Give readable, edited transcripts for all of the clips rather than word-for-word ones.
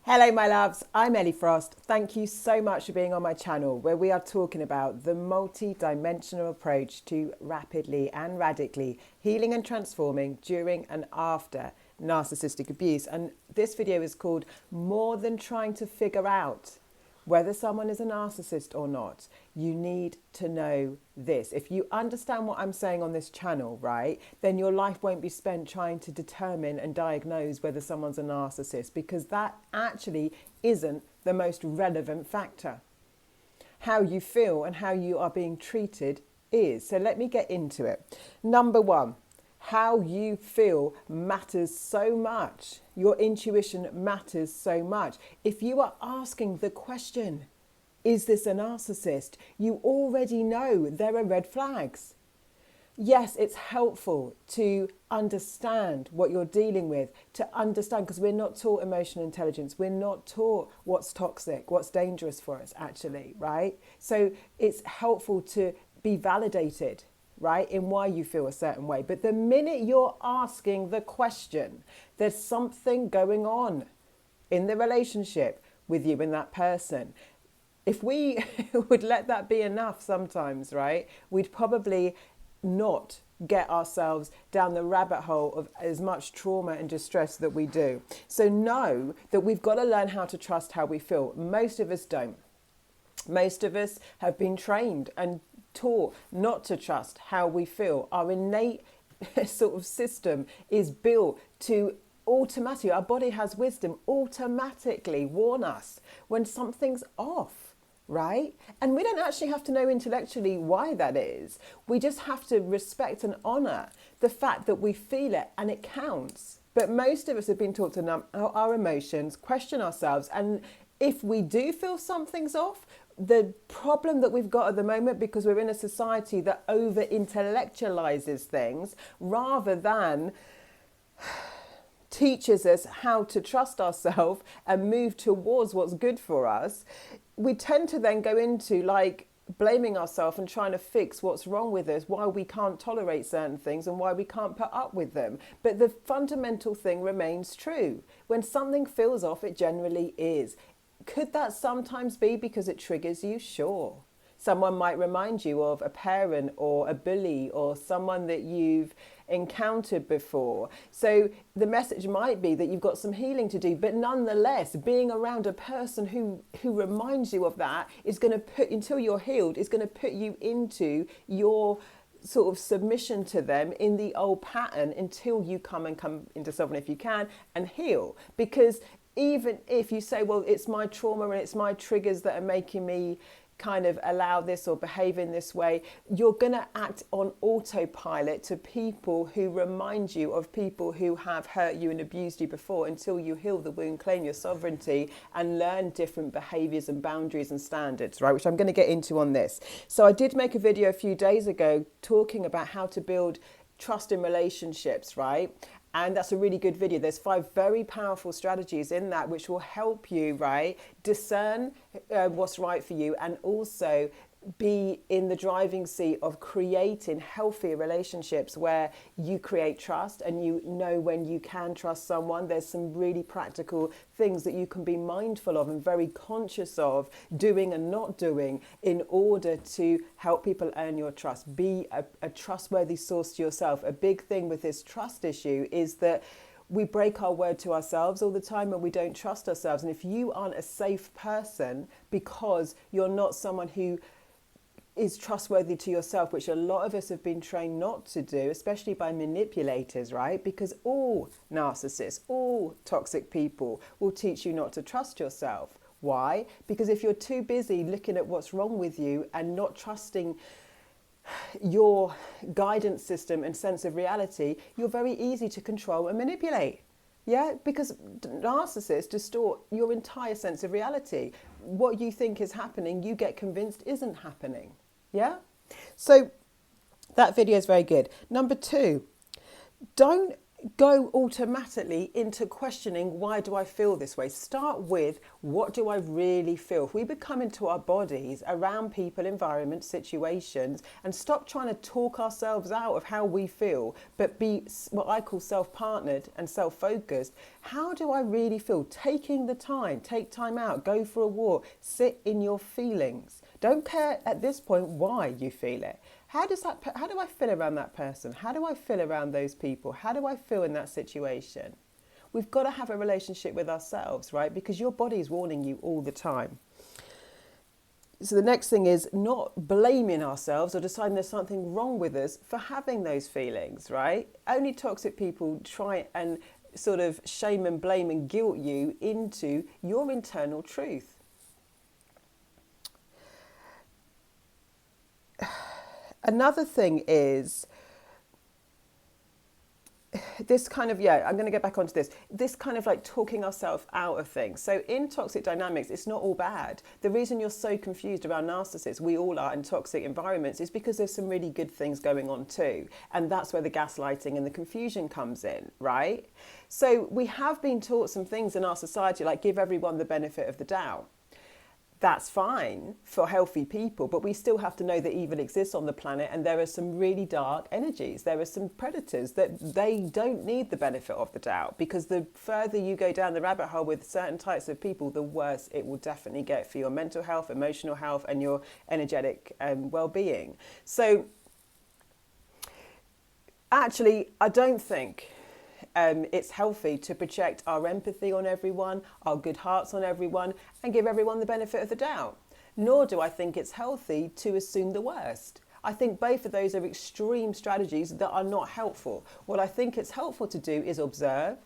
Hello my loves, I'm Ellie Frost. Thank you so much for being on my channel where we are talking about the multi-dimensional approach to rapidly and radically healing and transforming during and after narcissistic abuse. And this video is called More Than Trying to Figure Out Whether Someone is a Narcissist or Not. You need to know this. If you understand what I'm saying on this channel, right, then your life won't be spent trying to determine and diagnose whether someone's a narcissist, because that actually isn't the most relevant factor. How you feel and how you are being treated is. So let me get into it. Number one, how you feel matters so much. Your intuition matters so much. If you are asking the question, is this a narcissist? You already know there are red flags. Yes, it's helpful to understand what you're dealing with, to understand, because we're not taught emotional intelligence. We're not taught what's toxic, what's dangerous for us, actually, right? So it's helpful to be validated, right, in why you feel a certain way. But the minute you're asking the question, there's something going on in the relationship with you and that person. If we would let that be enough sometimes, right, we'd probably not get ourselves down the rabbit hole of as much trauma and distress that we do. So know that we've got to learn how to trust how we feel. Most of us don't. Most of us have been trained and taught not to trust how we feel. Our innate sort of system is built to automatically, our body has wisdom, automatically warn us when something's off, right? And we don't actually have to know intellectually why that is. We just have to respect and honor the fact that we feel it and it counts. But most of us have been taught to numb our emotions, question ourselves, and if we do feel something's off, the problem that we've got at the moment, because we're in a society that over intellectualizes things rather than teaches us how to trust ourselves and move towards what's good for us, we tend to then go into like blaming ourselves and trying to fix what's wrong with us, why we can't tolerate certain things and why we can't put up with them. But the fundamental thing remains true. When something feels off, it generally is. Could that sometimes be because it triggers you? Sure. Someone might remind you of a parent or a bully or someone that you've encountered before. So the message might be that you've got some healing to do, but nonetheless, being around a person who reminds you of that is going to put, until you're healed, is going to put you into your sort of submission to them in the old pattern until you come into someone, if you can, and heal. Because even if you say, well, it's my trauma and it's my triggers that are making me kind of allow this or behave in this way, you're going to act on autopilot to people who remind you of people who have hurt you and abused you before, until you heal the wound, claim your sovereignty and learn different behaviors and boundaries and standards, right, which I'm going to get into on this. So I did make a video a few days ago talking about how to build trust in relationships, right? And that's a really good video. There's 5 very powerful strategies in that which will help you, right, discern what's right for you and also be in the driving seat of creating healthy relationships where you create trust and you know when you can trust someone. There's some really practical things that you can be mindful of and very conscious of doing and not doing in order to help people earn your trust. Be a trustworthy source to yourself. A big thing with this trust issue is that we break our word to ourselves all the time and we don't trust ourselves. And if you aren't a safe person because you're not someone who is trustworthy to yourself, which a lot of us have been trained not to do, especially by manipulators, right? Because all narcissists, all toxic people will teach you not to trust yourself. Why? Because if you're too busy looking at what's wrong with you and not trusting your guidance system and sense of reality, you're very easy to control and manipulate. Yeah, because narcissists distort your entire sense of reality. What you think is happening, you get convinced isn't happening. Yeah? So that video is very good. Number 2, don't go automatically into questioning, why do I feel this way? Start with, what do I really feel? If we become into our bodies around people, environments, situations, and stop trying to talk ourselves out of how we feel, but be what I call self-partnered and self-focused. How do I really feel? Taking the time, take time out, go for a walk, sit in your feelings. Don't care at this point why you feel it. How do I feel around that person? How do I feel around those people? How do I feel in that situation? We've got to have a relationship with ourselves, right? Because your body is warning you all the time. So the next thing is not blaming ourselves or deciding there's something wrong with us for having those feelings, right? Only toxic people try and sort of shame and blame and guilt you into your internal truth. Another thing is this kind of, I'm going to get back onto this kind of like talking ourselves out of things. So in toxic dynamics, it's not all bad. The reason you're so confused around narcissists, we all are in toxic environments, is because there's some really good things going on too. And that's where the gaslighting and the confusion comes in, right? So we have been taught some things in our society, like give everyone the benefit of the doubt. That's fine for healthy people, but we still have to know that evil exists on the planet, and there are some really dark energies. There are some predators that they don't need the benefit of the doubt, because the further you go down the rabbit hole with certain types of people, the worse it will definitely get for your mental health, emotional health, and your energetic well-being. So actually, I don't think it's healthy to project our empathy on everyone, our good hearts on everyone, and give everyone the benefit of the doubt. Nor do I think it's healthy to assume the worst. I think both of those are extreme strategies that are not helpful. What I think it's helpful to do is observe,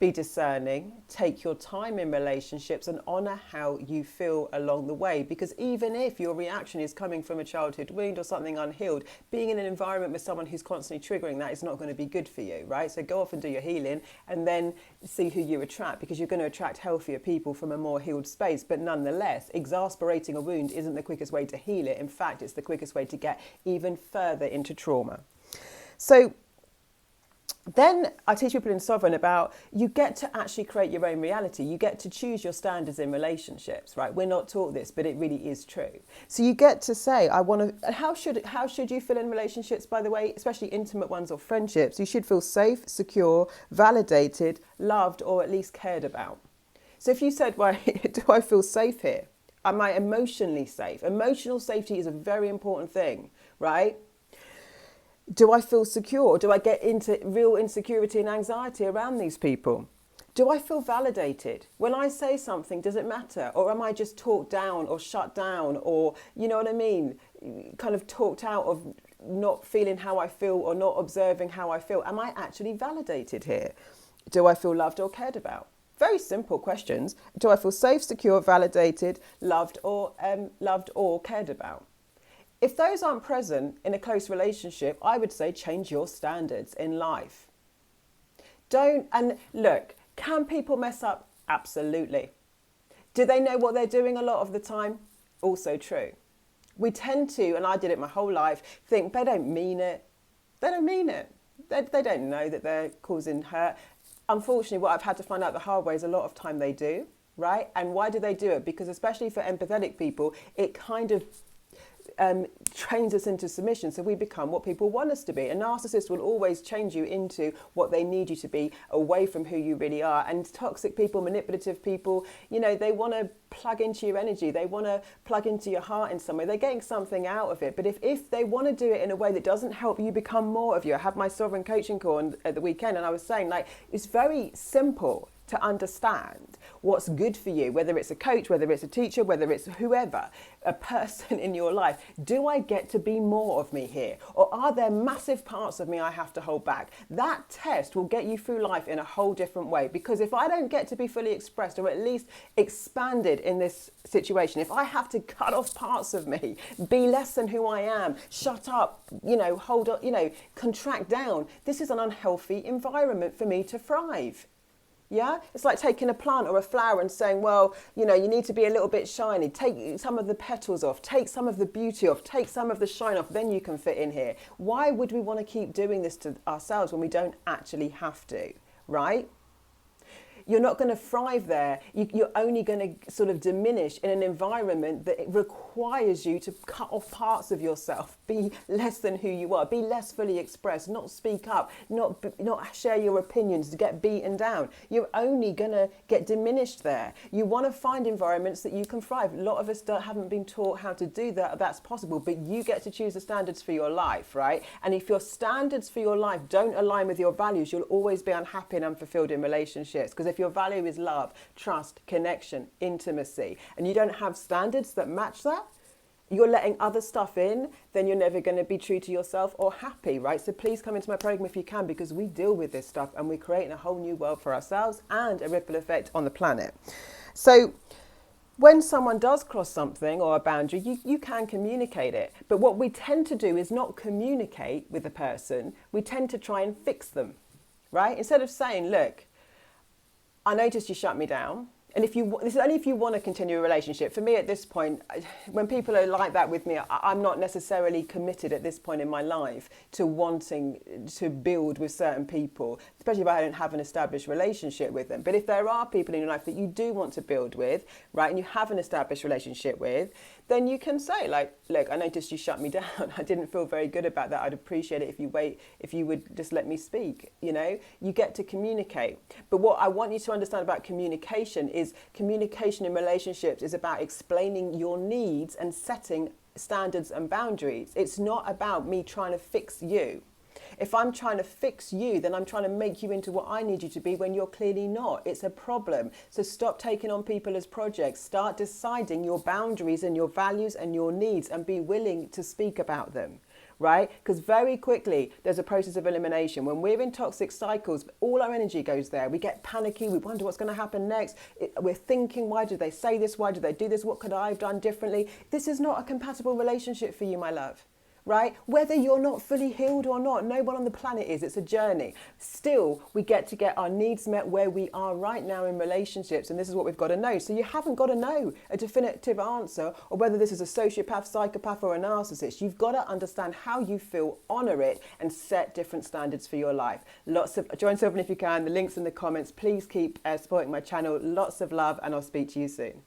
be discerning, take your time in relationships, and honour how you feel along the way. Because even if your reaction is coming from a childhood wound or something unhealed, being in an environment with someone who's constantly triggering that is not going to be good for you, right? So go off and do your healing, and then see who you attract, because you're going to attract healthier people from a more healed space. But nonetheless, exasperating a wound isn't the quickest way to heal it. In fact, it's the quickest way to get even further into trauma. So then I teach people in Sovereign about, you get to actually create your own reality. You get to choose your standards in relationships, right? We're not taught this, but it really is true. So you get to say, I want to, how should you feel in relationships, by the way, especially intimate ones or friendships? You should feel safe, secure, validated, loved, or at least cared about. So if you said, well, do I feel safe here? Am I emotionally safe? Emotional safety is a very important thing, right? Do I feel secure? Do I get into real insecurity and anxiety around these people? Do I feel validated? When I say something, does it matter? Or am I just talked down or shut down, or, you know what I mean, kind of talked out of not feeling how I feel or not observing how I feel? Am I actually validated here? Do I feel loved or cared about? Very simple questions. Do I feel safe, secure, validated, loved or cared about? If those aren't present in a close relationship, I would say change your standards in life. And look, can people mess up? Absolutely. Do they know what they're doing a lot of the time? Also true. We tend to, and I did it my whole life, think they don't mean it. They don't mean it. They don't know that they're causing hurt. Unfortunately, what I've had to find out the hard way is a lot of time they do, right? And why do they do it? Because especially for empathetic people, it kind of trains us into submission, so we become what people want us to be. A narcissist will always change you into what they need you to be, away from who you really are. And toxic people, manipulative people, you know, they want to plug into your energy, they want to plug into your heart in some way. They're getting something out of it. But if they want to do it in a way that doesn't help you become more of you, I had my Sovereign coaching call at the weekend, and I was saying, like, it's very simple to understand what's good for you, whether it's a coach, whether it's a teacher, whether it's whoever, a person in your life. Do I get to be more of me here? Or are there massive parts of me I have to hold back? That test will get you through life in a whole different way. Because if I don't get to be fully expressed, or at least expanded in this situation, if I have to cut off parts of me, be less than who I am, shut up, you know, hold on, you know, contract down, this is an unhealthy environment for me to thrive. Yeah, it's like taking a plant or a flower and saying, well, you know, you need to be a little bit shiny. Take some of the petals off, take some of the beauty off, take some of the shine off, then you can fit in here. Why would we want to keep doing this to ourselves when we don't actually have to, right? You're not going to thrive there. You're only going to sort of diminish in an environment that it requires you to cut off parts of yourself, be less than who you are, be less fully expressed, not speak up, not share your opinions, to get beaten down. You're only going to get diminished there. You want to find environments that you can thrive. A lot of us haven't been taught how to do that. That's possible, but you get to choose the standards for your life, right? And if your standards for your life don't align with your values, you'll always be unhappy and unfulfilled in relationships. Because if your value is love, trust, connection, intimacy, and you don't have standards that match that, you're letting other stuff in, then you're never going to be true to yourself or happy, right? So please come into my program if you can, because we deal with this stuff and we're creating a whole new world for ourselves and a ripple effect on the planet. So when someone does cross something or a boundary, you can communicate it. But what we tend to do is not communicate with the person. We tend to try and fix them, right? Instead of saying, look, I noticed you shut me down. And this is only if you want to continue a relationship. For me at this point, when people are like that with me, I'm not necessarily committed at this point in my life to wanting to build with certain people, especially if I don't have an established relationship with them. But if there are people in your life that you do want to build with, right, and you have an established relationship with, then you can say, like, look, I noticed you shut me down. I didn't feel very good about that. I'd appreciate it if you would just let me speak. You know, you get to communicate. But what I want you to understand about communication is communication in relationships is about explaining your needs and setting standards and boundaries. It's not about me trying to fix you. If I'm trying to fix you, then I'm trying to make you into what I need you to be when you're clearly not. It's a problem. So stop taking on people as projects. Start deciding your boundaries and your values and your needs and be willing to speak about them, right? Because very quickly, there's a process of elimination. When we're in toxic cycles, all our energy goes there. We get panicky. We wonder what's going to happen next. We're thinking, why did they say this? Why did they do this? What could I have done differently? This is not a compatible relationship for you, my love. Right? Whether you're not fully healed or not, no one on the planet is. It's a journey. Still, we get our needs met where we are right now in relationships. And this is what we've got to know. So you haven't got to know a definitive answer or whether this is a sociopath, psychopath or a narcissist. You've got to understand how you feel, honor it and set different standards for your life. Join Sylvan if you can. The link's in the comments. Please keep supporting my channel. Lots of love and I'll speak to you soon.